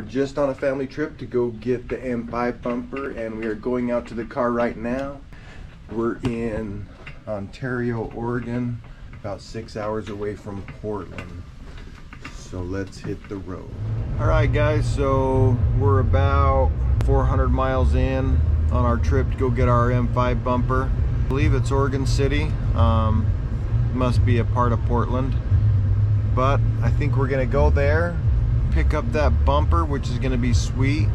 just on a family trip to go get the M5 bumper, and we are going out to the car right now. We're in Ontario, Oregon, about 6 hours away from Portland. So let's hit the road. All right guys, so we're about 400 miles in on our trip to go get our M5 bumper. I believe it's Oregon City. Must be a part of Portland. But I think we're gonna go there, pick up that bumper, which is gonna be sweet,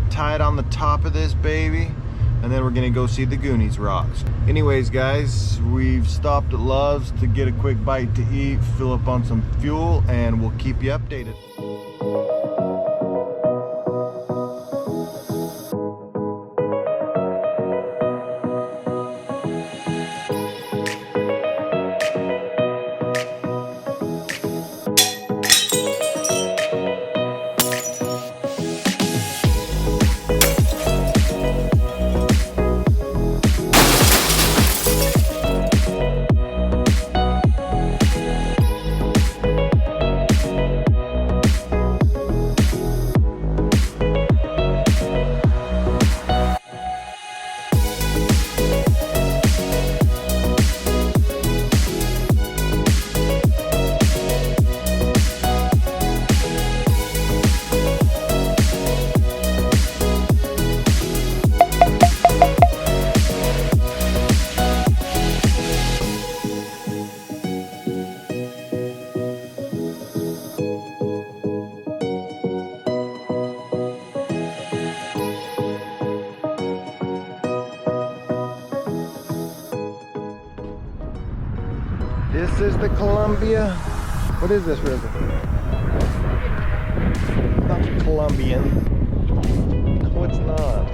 tie it on the top of this baby, and then we're gonna go see the Goonies rocks. Anyways guys, we've stopped at Love's to get a quick bite to eat, fill up on some fuel, and we'll keep you updated. This is the Columbia. What is this river? Not Colombian. No, it's not.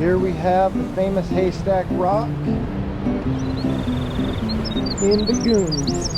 Here we have the famous Haystack Rock in the Goonies.